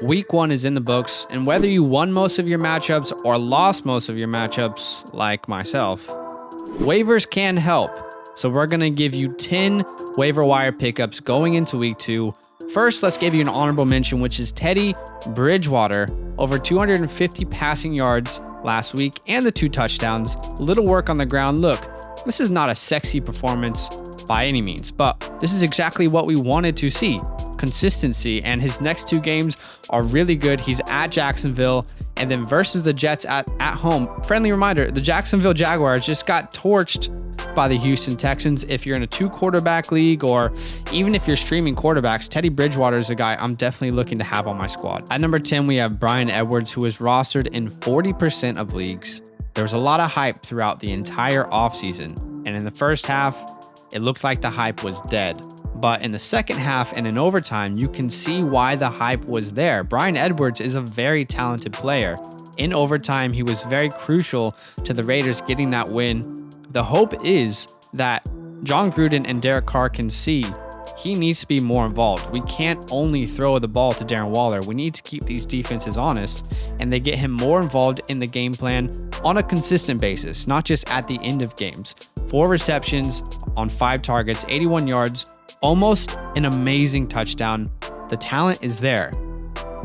Week 1 is in the books, and whether you won most of your matchups or lost most of your matchups, like myself, waivers can help. So we're going to give you 10 waiver wire pickups going into week 2. First, let's give you an honorable mention, which is Teddy Bridgewater, over 250 passing yards last week and the 2 touchdowns. Little work on the ground. Look, this is not a sexy performance by any means, but this is exactly what we wanted to see. Consistency, and his next 2 games are really good. He's at Jacksonville and then versus the Jets at home. Friendly reminder, the Jacksonville Jaguars just got torched by the Houston Texans. If you're in a 2 quarterback league, or even if you're streaming quarterbacks, Teddy Bridgewater is a guy I'm definitely looking to have on my squad. At number 10, we have Bryan Edwards, who is rostered in 40% of leagues. There was a lot of hype throughout the entire offseason, and in the first half, it looked like the hype was dead. But in the second half and in overtime, you can see why the hype was there. Bryan Edwards is a very talented player. In overtime, he was very crucial to the Raiders getting that win. The hope is that John Gruden and Derek Carr can see he needs to be more involved. We can't only throw the ball to Darren Waller. We need to keep these defenses honest, and they get him more involved in the game plan on a consistent basis, not just at the end of games. 4 receptions on 5 targets, 81 yards, almost an amazing touchdown. The talent is there.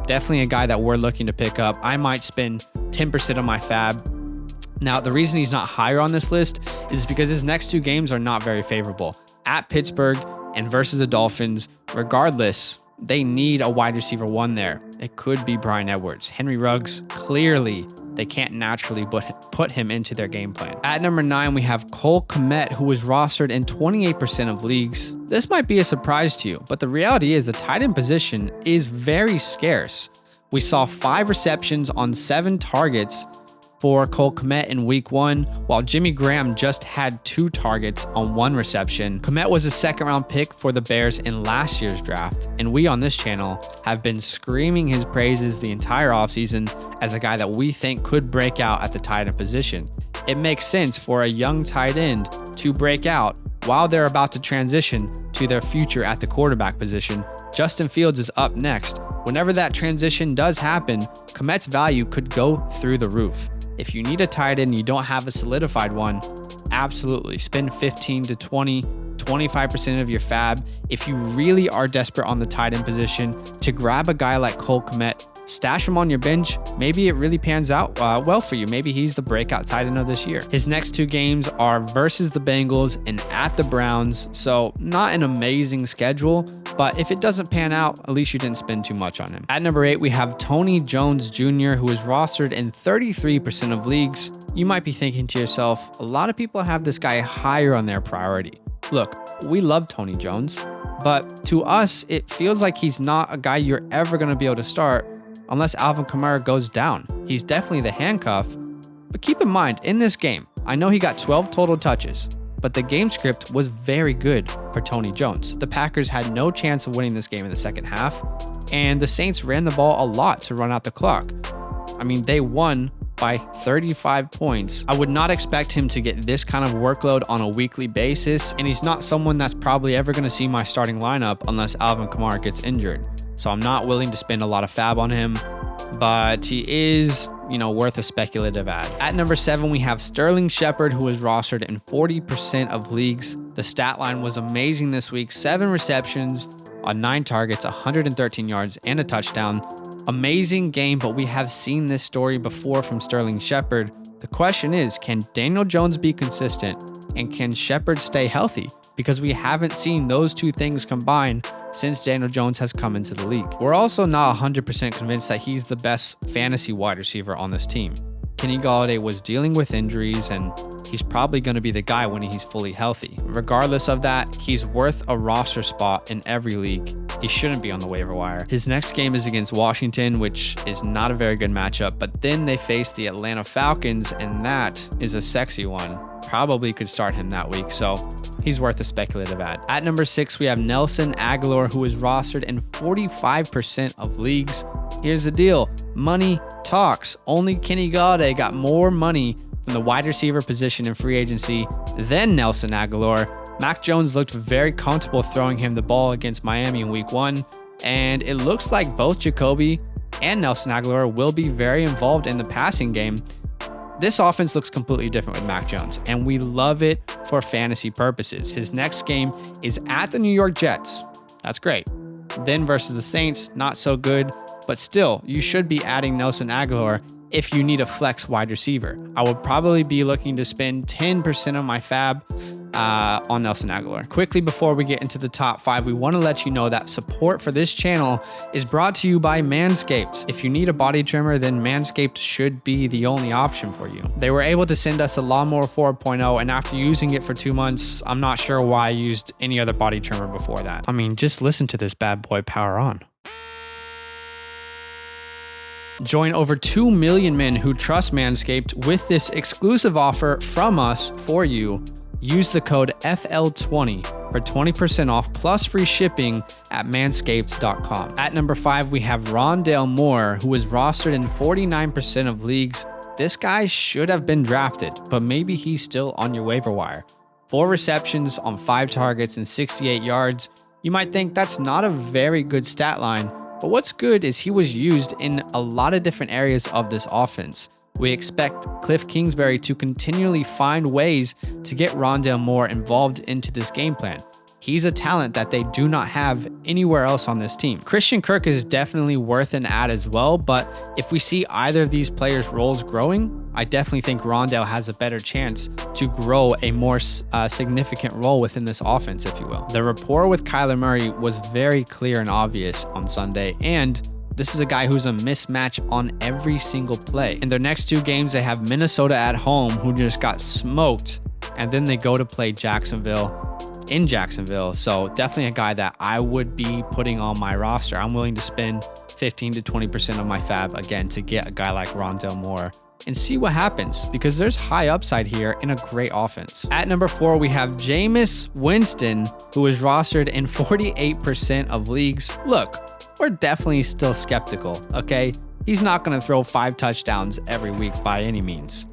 Definitely a guy that we're looking to pick up. I might spend 10% on my FAAB. Now, the reason he's not higher on this list is because his next 2 games are not very favorable. At Pittsburgh and versus the Dolphins. Regardless, they need a wide receiver 1 there. It could be Bryan Edwards. Henry Ruggs, clearly they can't naturally put him into their game plan. At number 9, we have Kmet, who is rostered in 28% of leagues. This might be a surprise to you, but the reality is the tight end position is very scarce. We saw 5 receptions on 7 targets for Kmet in week 1, while Jimmy Graham just had 2 targets on 1 reception. Kmet was a 2nd round pick for the Bears in last year's draft, and we on this channel have been screaming his praises the entire offseason as a guy that we think could break out at the tight end position. It makes sense for a young tight end to break out while they're about to transition to their future at the quarterback position. Justin Fields is up next. Whenever that transition does happen, Kmet's value could go through the roof. If you need a tight end and you don't have a solidified one, absolutely spend 15 to 20, 25% of your FAAB. If you really are desperate on the tight end position, to grab a guy like Kmet, stash him on your bench. Maybe it really pans out well for you. Maybe he's the breakout tight end of this year. His next 2 games are versus the Bengals and at the Browns, so not an amazing schedule, but if it doesn't pan out, at least you didn't spend too much on him. At number 8, we have Tony Jones Jr., who is rostered in 33% of leagues. You might be thinking to yourself, a lot of people have this guy higher on their priority. Look, we love Tony Jones, but to us, it feels like he's not a guy you're ever going to be able to start unless Alvin Kamara goes down. He's definitely the handcuff, but keep in mind, in this game, I know he got 12 total touches, but the game script was very good for Tony Jones. The Packers had no chance of winning this game in the second half, and the Saints ran the ball a lot to run out the clock. I mean, they won by 35 points. I would not expect him to get this kind of workload on a weekly basis, and he's not someone that's probably ever going to see my starting lineup unless Alvin Kamara gets injured. So I'm not willing to spend a lot of FAAB on him, but he is, worth a speculative add. At number 7, we have Sterling Shepard, who is rostered in 40% of leagues. The stat line was amazing this week. 7 receptions on 9 targets, 113 yards, and a touchdown. Amazing game, but we have seen this story before from Sterling Shepard. The question is, can Daniel Jones be consistent, and can Shepard stay healthy? Because we haven't seen those 2 things combined since Daniel Jones has come into the league. We're also not 100% convinced that he's the best fantasy wide receiver on this team. Kenny Golladay was dealing with injuries, and he's probably going to be the guy when he's fully healthy. Regardless of that, he's worth a roster spot in every league. He shouldn't be on the waiver wire. His next game is against Washington, which is not a very good matchup, but then they face the Atlanta Falcons, and that is a sexy one. Probably could start him that week, so he's worth a speculative add. At number 6, we have Nelson Agholor, who is rostered in 45% of leagues. Here's the deal. Money talks. Only Kenny Golladay got more money from the wide receiver position in free agency than Nelson Agholor. Mac Jones looked very comfortable throwing him the ball against Miami in week 1, and it looks like both Jacoby and Nelson Agholor will be very involved in the passing game, this offense looks completely different with Mac Jones, and we love it for fantasy purposes. His next game is at the New York Jets. That's great. Then versus the Saints, not so good, but still, you should be adding Nelson Agholor if you need a flex wide receiver. I would probably be looking to spend 10% of my FAAB on Nelson Agholor. Quickly, before we get into the top 5, we want to let you know that support for this channel is brought to you by Manscaped. If you need a body trimmer, then Manscaped should be the only option for you. They were able to send us a Lawnmower 4.0, and after using it for 2 months, I'm not sure why I used any other body trimmer before that. I mean, just listen to this bad boy power on. Join over 2 million men who trust Manscaped with this exclusive offer from us for you. Use the code FL20 for 20% off plus free shipping at manscaped.com. At number 5, we have Rondale Moore, who is rostered in 49% of leagues. This guy should have been drafted, but maybe he's still on your waiver wire. 4 receptions on 5 targets and 68 yards. You might think that's not a very good stat line, but what's good is he was used in a lot of different areas of this offense. We expect Cliff Kingsbury to continually find ways to get Rondale Moore involved into this game plan. He's a talent that they do not have anywhere else on this team. Christian Kirk is definitely worth an add as well, but if we see either of these players' roles growing, I definitely think Rondale has a better chance to grow a more significant role within this offense, if you will. The rapport with Kyler Murray was very clear and obvious on Sunday, and this is a guy who's a mismatch on every single play. In their next 2 games, they have Minnesota at home, who just got smoked, and then they go to play Jacksonville in Jacksonville. So definitely a guy that I would be putting on my roster. I'm willing to spend 15 to 20% of my FAAB again to get a guy like Rondale Moore and see what happens, because there's high upside here in a great offense. At number 4, we have Jameis Winston, who is rostered in 48% of leagues. Look, we're definitely still skeptical, okay? He's not going to throw 5 touchdowns every week by any means.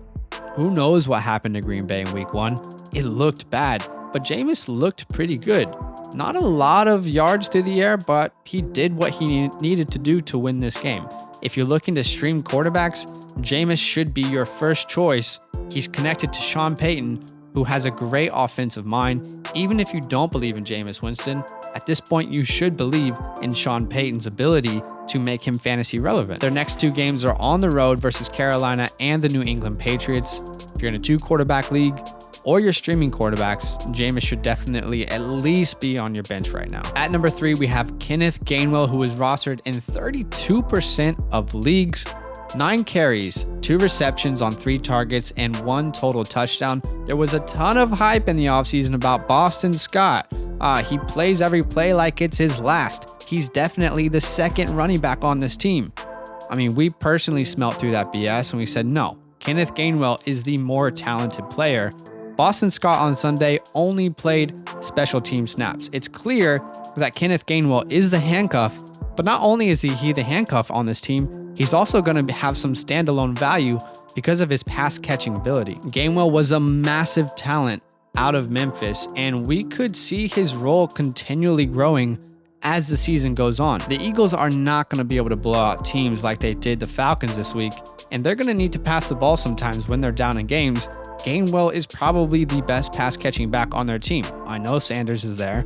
Who knows what happened to Green Bay in week 1? It looked bad, but Jameis looked pretty good. Not a lot of yards through the air, but he did what he needed to do to win this game. If you're looking to stream quarterbacks, Jameis should be your first choice. He's connected to Sean Payton, who has a great offensive mind. Even if you don't believe in Jameis Winston, at this point you should believe in Sean Payton's ability to make him fantasy relevant. Their next 2 games are on the road versus Carolina and the New England Patriots. If you're in a 2-quarterback league or you're streaming quarterbacks, Jameis should definitely at least be on your bench right now. At number 3, we have Kenneth Gainwell, who is rostered in 32% of leagues. 9 carries, 2 receptions on 3 targets, and 1 total touchdown. There was a ton of hype in the offseason about Boston Scott. He plays every play like it's his last. He's definitely the second running back on this team. I mean, we personally smelt through that BS and we said, no, Kenneth Gainwell is the more talented player. Boston Scott on Sunday only played special team snaps. It's clear that Kenneth Gainwell is the handcuff, but not only is he the handcuff on this team, he's also going to have some standalone value because of his pass catching ability. Gainwell was a massive talent out of Memphis, and we could see his role continually growing as the season goes on. The Eagles are not going to be able to blow out teams like they did the Falcons this week, and they're going to need to pass the ball sometimes when they're down in games. Gainwell is probably the best pass catching back on their team. I know Sanders is there.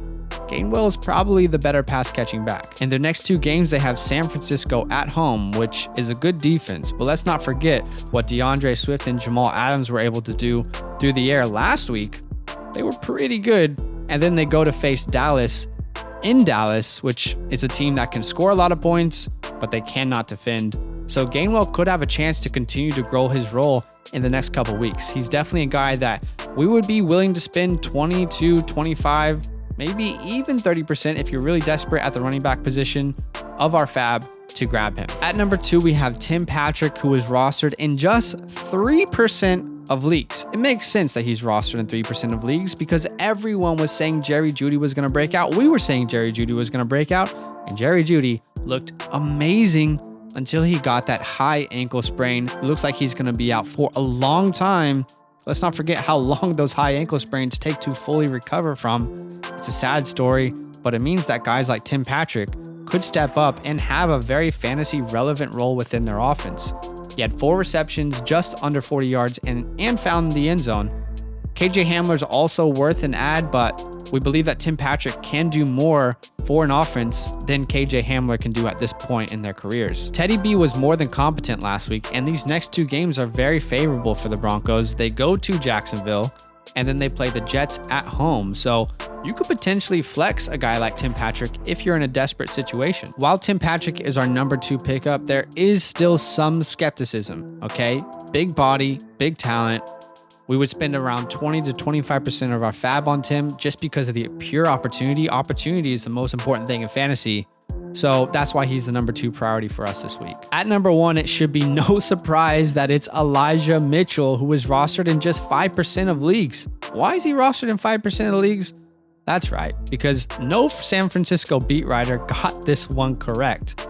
Gainwell is probably the better pass catching back. In their next 2 games, they have San Francisco at home, which is a good defense, but let's not forget what DeAndre Swift and Jamal Adams were able to do through the air last week. They were pretty good, and then they go to face Dallas in Dallas, which is a team that can score a lot of points, but they cannot defend. So Gainwell could have a chance to continue to grow his role in the next couple weeks. He's definitely a guy that we would be willing to spend 20 to 25, maybe even 30% if you're really desperate at the running back position of our FAAB to grab him. At number 2, we have Tim Patrick, who is rostered in just 3% of leagues. It makes sense that he's rostered in 3% of leagues because everyone was saying Jerry Jeudy was going to break out. We were saying Jerry Jeudy was going to break out, and Jerry Jeudy looked amazing until he got that high ankle sprain. It looks like he's going to be out for a long time. Let's not forget how long those high ankle sprains take to fully recover from. It's a sad story, but it means that guys like Tim Patrick could step up and have a very fantasy relevant role within their offense. He had 4 receptions, just under 40 yards, and found the end zone. KJ Hamler's also worth an add, but we believe that Tim Patrick can do more for an offense than KJ Hamler can do at this point in their careers. Teddy B was more than competent last week, and these next 2 games are very favorable for the Broncos. They go to Jacksonville, and then they play the Jets at home. So you could potentially flex a guy like Tim Patrick if you're in a desperate situation. While Tim Patrick is our number 2 pickup, there is still some skepticism, okay? Big body, big talent. We would spend around 20 to 25% of our FAAB on Tim just because of the pure opportunity. Opportunity is the most important thing in fantasy. So that's why he's the number 2 priority for us this week. At number 1, it should be no surprise that it's Elijah Mitchell, who is rostered in just 5% of leagues. Why is he rostered in 5% of the leagues? That's right, because no San Francisco beat writer got this one correct.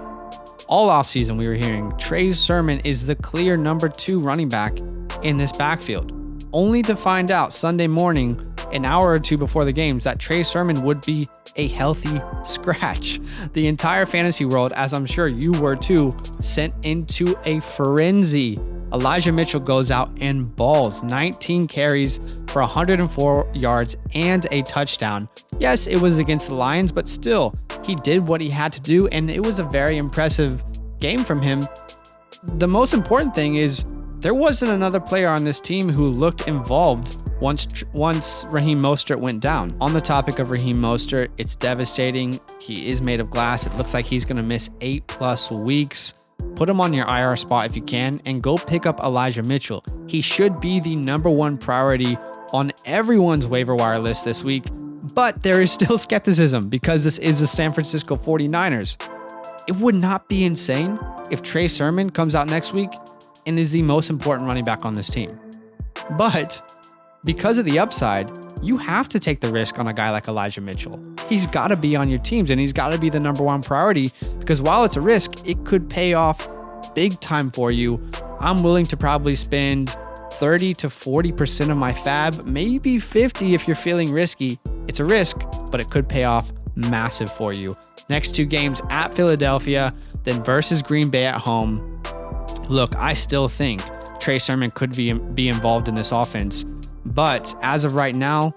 All offseason we were hearing Trey Sermon is the clear number 2 running back in this backfield, only to find out Sunday morning, an hour or 2 before the games, that Trey Sermon would be a healthy scratch. The entire fantasy world, as I'm sure you were too, sent into a frenzy. Elijah Mitchell goes out and balls, 19 carries for 104 yards and a touchdown. Yes, it was against the Lions, but still, he did what he had to do, and it was a very impressive game from him. The most important thing is there wasn't another player on this team who looked involved once Raheem Mostert went down. On the topic of Raheem Mostert, it's devastating. He is made of glass. It looks like he's going to miss 8+ weeks. Put him on your IR spot if you can, and go pick up Elijah Mitchell. He should be the number 1 priority on everyone's waiver wire list this week, but there is still skepticism because this is the San Francisco 49ers. It would not be insane if Trey Sermon comes out next week and is the most important running back on this team. But because of the upside, you have to take the risk on a guy like Elijah Mitchell. He's got to be on your teams, and he's got to be the number 1 priority, because while it's a risk, it could pay off big time for you. I'm willing to probably spend 30 to 40% of my FAAB, maybe 50 if you're feeling risky. It's a risk, but it could pay off massive for you. Next 2 games at Philadelphia, then versus Green Bay at home. Look, I still think Trey Sermon could be involved in this offense, but as of right now,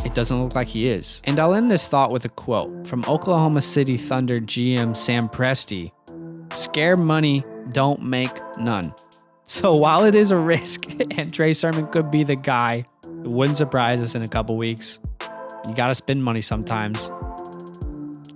it doesn't look like he is. And I'll end this thought with a quote from Oklahoma City Thunder GM Sam Presti: "Scare money don't make none." So while it is a risk and Trey Sermon could be the guy, it wouldn't surprise us in a couple weeks. You got to spend money sometimes.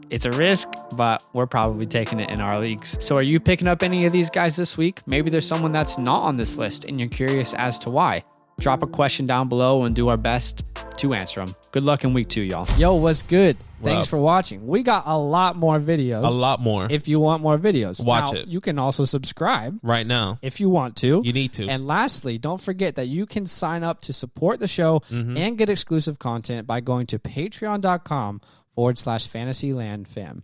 It's a risk, but we're probably taking it in our leagues. So are you picking up any of these guys this week? Maybe there's someone that's not on this list and you're curious as to why. Drop a question down below and do our best to answer them. Good luck in week 2, y'all. Yo, what's good? Thanks for watching. We got a lot more videos. A lot more. If you want more videos. Watch it. You can also subscribe. Right now. If you want to. You need to. And lastly, don't forget that you can sign up to support the show and get exclusive content by going to patreon.com/fantasylandfam.